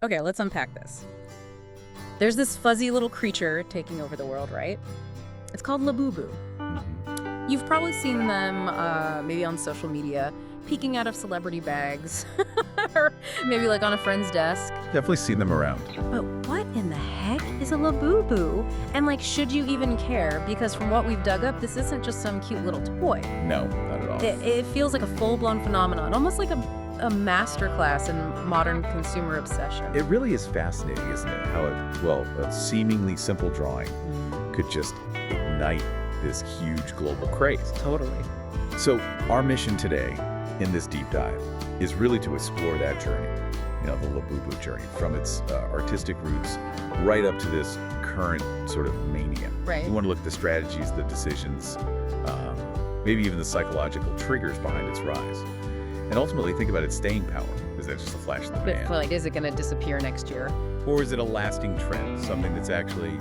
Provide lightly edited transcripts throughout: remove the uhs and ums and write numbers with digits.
Okay, let's unpack this. There's this fuzzy little creature taking over the world, right? It's called Labubu. Mhm. You've probably seen them maybe on social media, peeking out of celebrity bags, or maybe like on a friend's desk. Definitely seen them around. But what in the heck is a Labubu? And like, should you even care? Because from what we've dug up, this isn't just some cute little toy. No, not at all. It feels like a full-blown phenomenon, almost like a masterclass in modern consumer obsession. It really is fascinating, isn't it? How a seemingly simple drawing could just ignite this huge global craze. Totally. So our mission today in this deep dive is really to explore that journey, the Labubu journey, from its artistic roots right up to this current sort of mania. Right. We want to look at the strategies, the decisions, maybe even the psychological triggers behind its rise. And ultimately think about its staying power. Is that just a flash in the But pan? like, is it going to disappear next year? Or is it a lasting trend, something that's actually,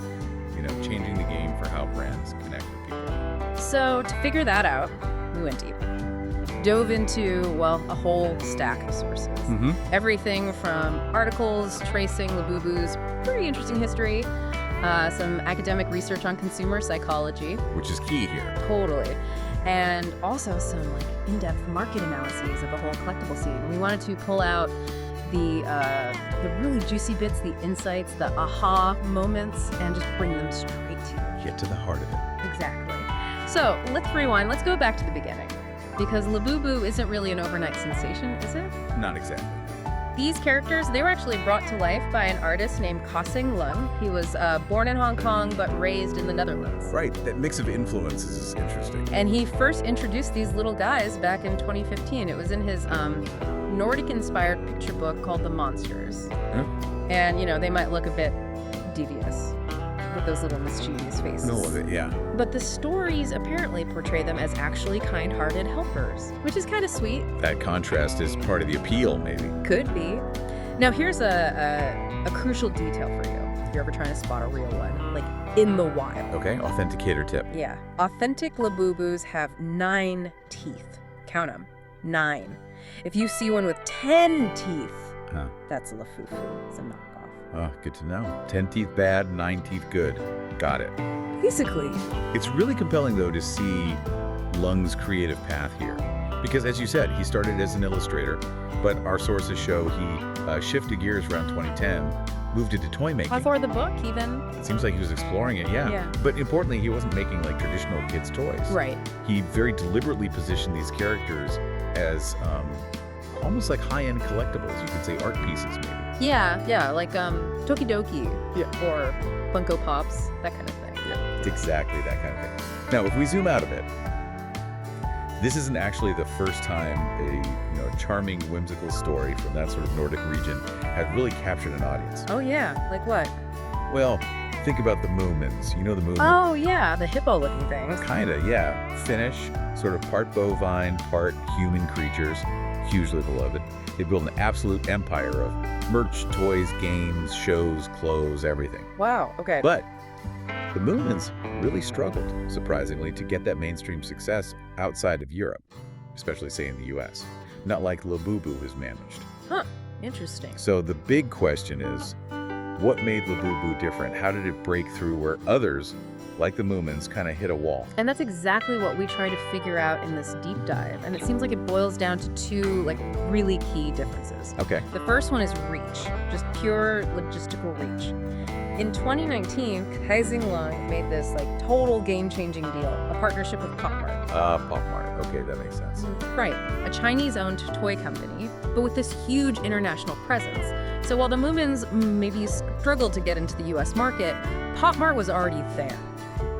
changing the game for how brands connect with people? So to figure that out, we went deep. Dove into, well, a whole stack of sources. Mm-hmm. Everything from articles tracing Labubu's pretty interesting history, some academic research on consumer psychology, Which is key here. totally, and also some like in-depth market analyses of the whole collectible scene. We wanted to pull out the really juicy bits, the insights, the aha moments, and just bring them straight to you. Get to the heart of it. Exactly. So let's rewind. Let's go back to the beginning. Because Labubu isn't really an overnight sensation, is it? Not exactly. These characters, they were actually brought to life by an artist named Kosing Lung. He was born in Hong Kong, but raised in the Netherlands. Right, that mix of influences is interesting. And he first introduced these little guys back in 2015. It was in his Nordic-inspired picture book called The Monsters. Huh? And, they might look a bit devious with those little mischievous faces. Middle of it, yeah. But the stories apparently portray them as actually kind-hearted helpers, which is kind of sweet. That contrast is part of the appeal, maybe. Could be. Now, here's a crucial detail for you if you're ever trying to spot a real one, like in the wild. Okay, authenticator tip. Yeah. Authentic Labubus have 9 teeth. Count them. 9. If you see one with 10 teeth, Huh. that's a Lafufu. It's a knockoff. Oh, good to know. 10 teeth bad, 9 teeth good. Got it. Basically. It's really compelling, though, to see Lung's creative path here. Because, as you said, he started as an illustrator, but our sources show he shifted gears around 2010, moved into toy making. Before the book, even. It seems like he was exploring it, yeah. Yeah. But importantly, he wasn't making like traditional kids' toys. Right. He very deliberately positioned these characters as almost like high-end collectibles. You could say art pieces, maybe. Yeah, like Tokidoki. Yeah. Or Funko Pops, that kind of thing. Yeah, it's exactly that kind of thing. Now, if we zoom out a bit, this isn't actually the first time a charming, whimsical story from that sort of Nordic region had really captured an audience. Oh, yeah. Like what? Well, think about the Moomins. You know the Moomins? Oh, yeah, the hippo-looking things. Kinda, yeah. Finnish, sort of part bovine, part human creatures, hugely beloved. They built an absolute empire of merch, toys, games, shows, clothes, everything. Wow, okay. But the Moomins really struggled, surprisingly, to get that mainstream success outside of Europe, especially, say, in the US. Not like Labubu has managed. Huh, interesting. So the big question is, what made Labubu different? How did it break through where others, like the Moomins, kind of hit a wall? And that's exactly what we try to figure out in this deep dive. And it seems like it boils down to 2, really key differences. Okay. The first one is reach, just pure logistical reach. In 2019, Kaising Lung made this, total game-changing deal, a partnership with Pop Mart. Pop Mart. Okay, that makes sense. Right, a Chinese-owned toy company, but with this huge international presence. So while the Moomins maybe struggled to get into the US market, Pop Mart was already there.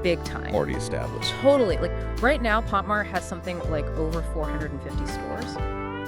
Big time. Already established. Totally. Right now, Pop Mart has something like over 450 stores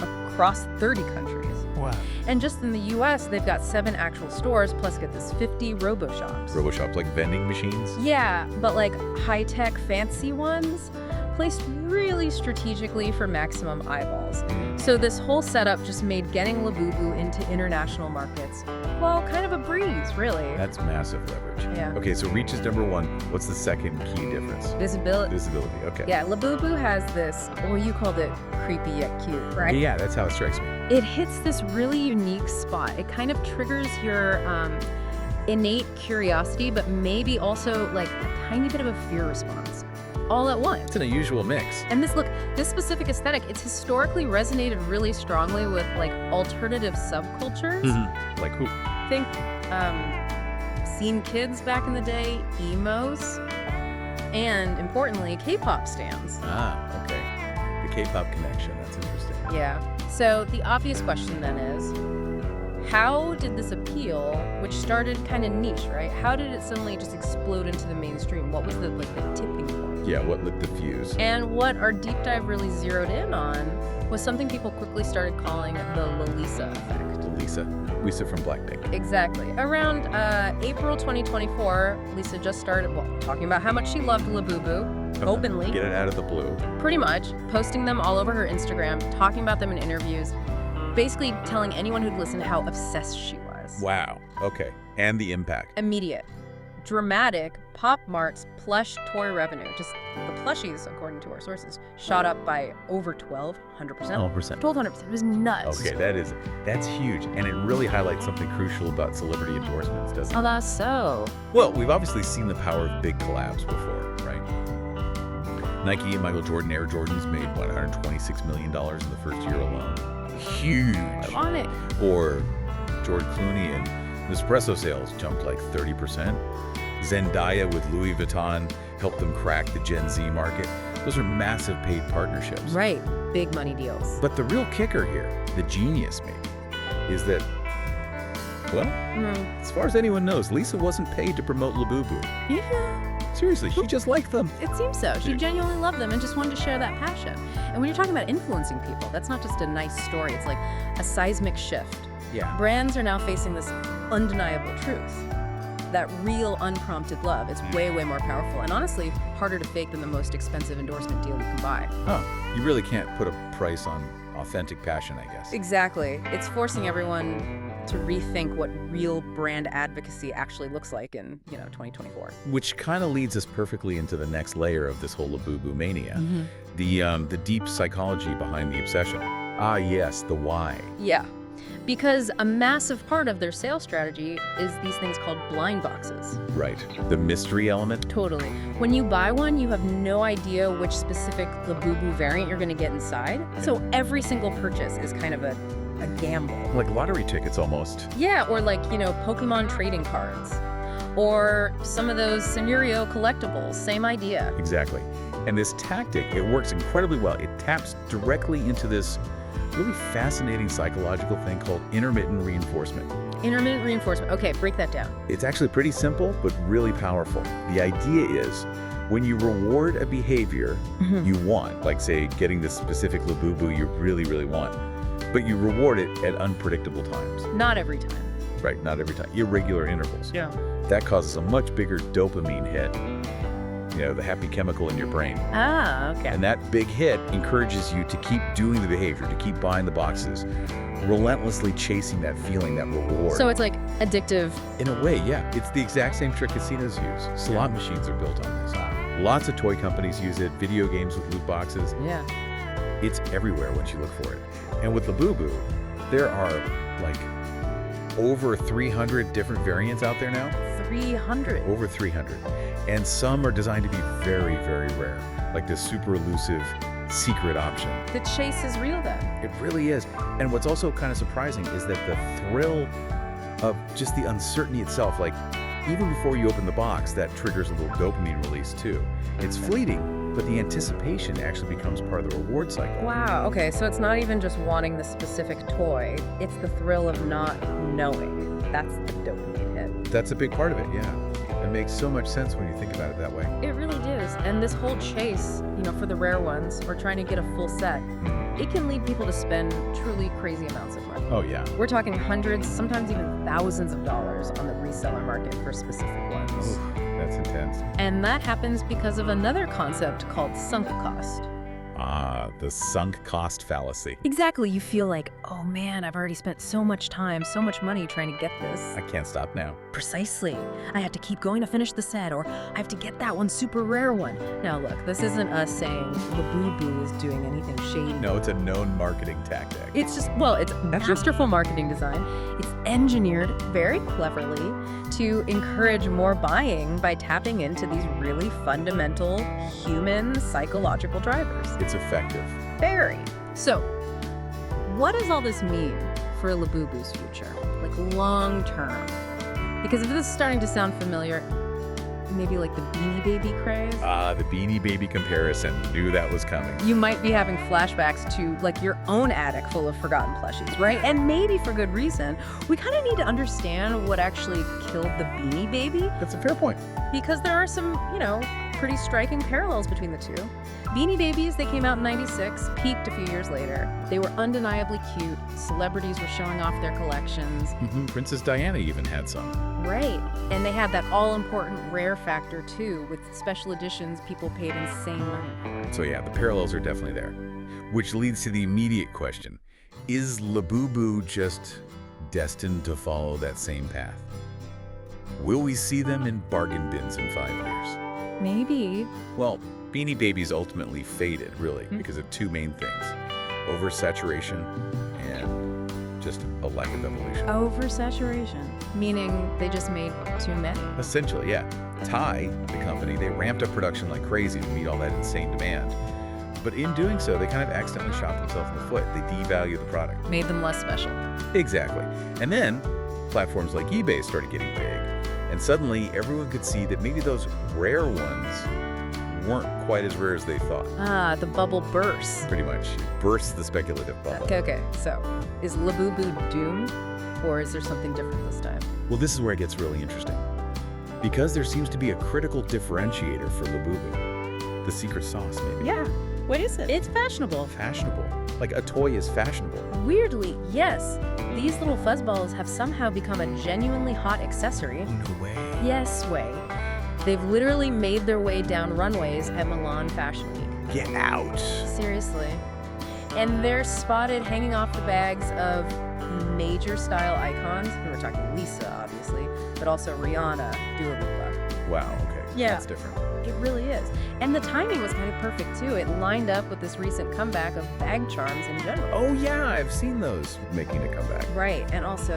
across 30 countries. Wow. And just in the US, they've got 7 actual stores, plus get this 50 robo-shops. RoboShops, like vending machines? Yeah, but high-tech fancy ones placed really strategically for maximum eyeballs. So this whole setup just made getting Labubu into international markets, well, kind of a breeze, really. That's massive leverage. Yeah. Okay, so reach is number 1. What's the second key difference? Visibility. Visibility, okay. Yeah, Labubu has this, well, you called it creepy yet cute, right? Yeah, that's how it strikes me. it hits this really unique spot. It kind of triggers your innate curiosity, but maybe also like a tiny bit of a fear response all at once. It's an unusual mix. And this specific aesthetic, it's historically resonated really strongly with like alternative subcultures. Like who? Think scene kids back in the day, emos, and importantly, K-pop stans. Ah, okay. The K-pop connection, that's interesting. Yeah. So the obvious question then is, how did this appeal, which started kind of niche, right? How did it suddenly just explode into the mainstream? What was the tipping point? Yeah, what lit the fuse? And what our deep dive really zeroed in on was something people quickly started calling the Lalisa effect. Lisa from Blackpink. Exactly. Around April 2024, Lisa just started talking about how much she loved Labubu openly. Get it out of the blue. Pretty much, posting them all over her Instagram, talking about them in interviews, basically telling anyone who'd listen how obsessed she was. Wow. Okay. And the impact. Immediate. Dramatic. Pop Mart's plush toy revenue, just the plushies, according to our sources, shot up by over 1,200%. 1,200%. It was nuts. Okay, that's huge. And it really highlights something crucial about celebrity endorsements, doesn't it? Oh, that's so. Well, we've obviously seen the power of big collabs before, right? Nike and Michael Jordan Air Jordans made, what, $126 million in the first year alone? Huge. On it. Or George Clooney and Nespresso sales jumped like 30%. Zendaya with Louis Vuitton helped them crack the Gen Z market. Those are massive paid partnerships. Right. Big money deals. But the real kicker here, the genius maybe, is that, well, as far as anyone knows, Lisa wasn't paid to promote Labubu. Yeah. Seriously, she just liked them. It seems so. She genuinely loved them and just wanted to share that passion. And when you're talking about influencing people, that's not just a nice story. It's like a seismic shift. Yeah. Brands are now facing this undeniable truth. That real unprompted love is way, way more powerful and honestly harder to fake than the most expensive endorsement deal you can buy. Huh. You really can't put a price on authentic passion, I guess. Exactly. It's forcing everyone to rethink what real brand advocacy actually looks like in, 2024. Which kind of leads us perfectly into the next layer of this whole Labubu mania. The deep psychology behind the obsession. Ah, yes, the why. Yeah. Because a massive part of their sales strategy is these things called blind boxes. Right. The mystery element. Totally. When you buy one, you have no idea which specific Labubu variant you're going to get inside. So every single purchase is kind of a gamble. Like lottery tickets almost. Yeah, or like, Pokemon trading cards. Or some of those scenario collectibles. Same idea. Exactly. And this tactic, it works incredibly well. It taps directly into this really fascinating psychological thing called intermittent reinforcement. Intermittent reinforcement. Okay, break that down. It's actually pretty simple, but really powerful. The idea is when you reward a behavior you want, like say getting this specific Labubu you really, really want, but you reward it at unpredictable times. Not every time. Right, not every time. Irregular intervals. Yeah. That causes a much bigger dopamine hit. The happy chemical in your brain. Ah, okay. And that big hit encourages you to keep doing the behavior, to keep buying the boxes, relentlessly chasing that feeling, that reward. So it's like addictive. In a way, yeah. It's the exact same trick casinos use. Slot machines are built on this. Lots of toy companies use it, video games with loot boxes. Yeah. It's everywhere once you look for it. And with Labubu, there are like over 300 different variants out there now. 300. Over 300. And some are designed to be very, very rare, like this super elusive secret option. The chase is real then. It really is. And what's also kind of surprising is that the thrill of just the uncertainty itself, like even before you open the box, that triggers a little dopamine release too. It's fleeting, but the anticipation actually becomes part of the reward cycle. Wow, okay, so it's not even just wanting the specific toy, it's the thrill of not knowing. That's the dopamine hit. That's a big part of it, yeah. It makes so much sense when you think about it that way. It really does. And this whole chase, for the rare ones, or trying to get a full set, it can lead people to spend truly crazy amounts of money. Oh, yeah. We're talking hundreds, sometimes even thousands of dollars on the reseller market for specific ones. Oof, that's intense. And that happens because of another concept called sunk cost. Ah, the sunk cost fallacy. Exactly. You feel like, oh man, I've already spent so much time, so much money trying to get this. I can't stop now. Precisely. I have to keep going to finish the set, or I have to get that one super rare one. Now look, this isn't us saying Labubu is doing anything shady. No, it's a known marketing tactic. It's just, well, it's masterful marketing design. It's engineered very cleverly to encourage more buying by tapping into these really fundamental human psychological drivers. It's effective. Very. So, what does all this mean for Labubu's future? Like long term? Because if this is starting to sound familiar, maybe like the Beanie Baby craze, Ah, the Beanie Baby comparison. Knew that was coming. you might be having flashbacks to like your own attic full of forgotten plushies, right? And maybe for good reason. We kind of need to understand what actually killed the Beanie Baby, That's a fair point. because there are some, pretty striking parallels between the two. Beanie Babies, they came out in '96, peaked a few years later. They were undeniably cute. Celebrities were showing off their collections. Princess Diana even had some. Right. And they had that all-important rare factor, too. With special editions, people paid insane money for. So yeah, the parallels are definitely there. Which leads to the immediate question. Is Labubu just destined to follow that same path? Will we see them in bargain bins in 5 years? Maybe. Well, Beanie Babies ultimately faded, really, because of two main things. Oversaturation and just a lack of evolution. Oversaturation. Meaning they just made too many. Essentially, yeah. Thai, the company, they ramped up production like crazy to meet all that insane demand. But in doing so, they kind of accidentally shot themselves in the foot. They devalued the product. Made them less special. Exactly. And then platforms like eBay started getting big. And suddenly, everyone could see that maybe those rare ones weren't quite as rare as they thought. Ah, the bubble burst. Pretty much. It bursts the speculative bubble. Okay. So, is Labubu doomed? Or is there something different this time? Well, this is where it gets really interesting. Because there seems to be a critical differentiator for Labubu. The secret sauce, maybe. Yeah. What is it? It's fashionable. Fashionable. Like a toy is fashionable. Weirdly, yes. These little fuzzballs have somehow become a genuinely hot accessory. Oh, no way. Yes, way. They've literally made their way down runways at Milan Fashion Week. Get out. Seriously. And they're spotted hanging off the bags of major style icons. We were talking Lisa, obviously, but also Rihanna, Dua Lipa. Wow, okay. Yeah. That's different. It really is. And the timing was kind of perfect, too. It lined up with this recent comeback of bag charms in general. Oh, yeah, I've seen those making a comeback. Right, and also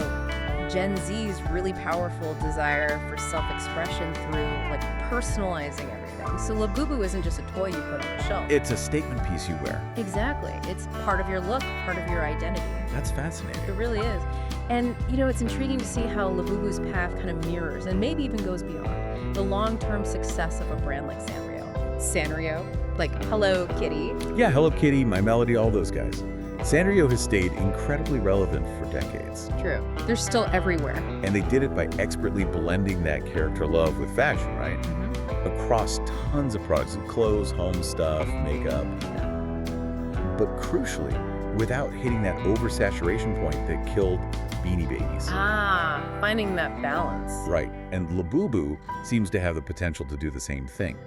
Gen Z's really powerful desire for self-expression through, like, personalizing everything. So Labubu isn't just a toy you put on the shelf. It's a statement piece you wear. Exactly. It's part of your look, part of your identity. That's fascinating. It really is. And, it's intriguing to see how Labubu's path kind of mirrors, and maybe even goes beyond, the long-term success of a brand like Sanrio. Sanrio? Like Hello Kitty. Yeah, Hello Kitty, My Melody, all those guys. Sanrio has stayed incredibly relevant for decades. True. They're still everywhere. And they did it by expertly blending that character love with fashion, right? Across tons of products, clothes, home stuff, makeup. But crucially, without hitting that oversaturation point that killed Beanie Babies. Ah, finding that balance. Right, and Labubu seems to have the potential to do the same thing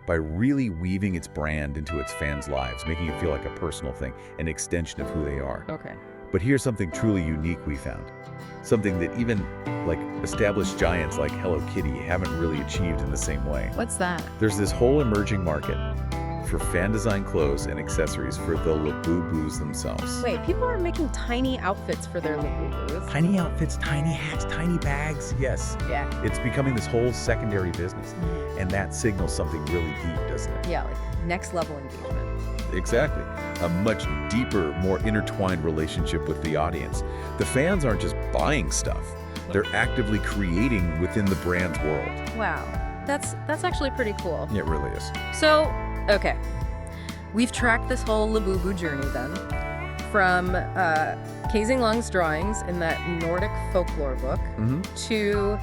by really weaving its brand into its fans' lives, making it feel like a personal thing, an extension of who they are. Okay. But here's something truly unique we found. Something that even like established giants like Hello Kitty haven't really achieved in the same way. What's that? There's this whole emerging market for fan-designed clothes and accessories for the Labubus themselves. Wait, people are making tiny outfits for their Labubus. Tiny outfits, tiny hats, tiny bags. Yes, Yeah. it's becoming this whole secondary business. And that signals something really deep, doesn't it? Yeah, like next level engagement. Exactly. A much deeper, more intertwined relationship with the audience. The fans aren't just buying stuff. They're actively creating within the brand's world. Wow. That's actually pretty cool. It really is. So, okay. We've tracked this whole Labubu journey then. From Kazing Lung's drawings in that Nordic folklore book to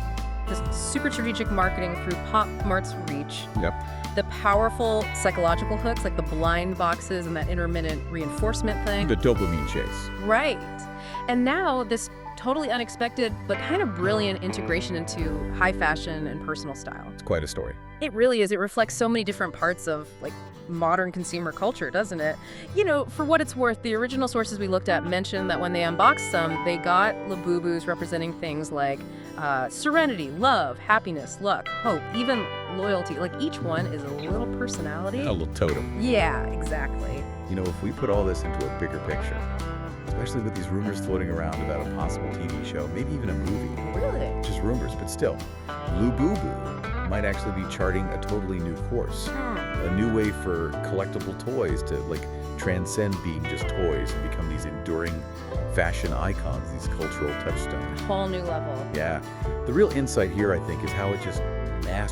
the super strategic marketing through Pop Mart's reach. Yep. The powerful psychological hooks like the blind boxes and that intermittent reinforcement thing. The dopamine chase. Right. And now this totally unexpected, but kind of brilliant integration into high fashion and personal style. It's quite a story. It really is. It reflects so many different parts of, like, modern consumer culture, doesn't it? You know, for what it's worth, the original sources we looked at mentioned that when they unboxed some, they got Labubus representing things like serenity, love, happiness, luck, hope, even loyalty. Like, each one is a little personality. A little totem. Yeah, exactly. You know, if we put all this into a bigger picture, especially with these rumors floating around about a possible TV show, maybe even a movie. Really? Just rumors, but still, Lububu might actually be charting a totally new course. A new way for collectible toys to, like, transcend being just toys and become these enduring fashion icons, these cultural touchstones. Whole new level. Yeah. The real insight here, I think, is how it just mastered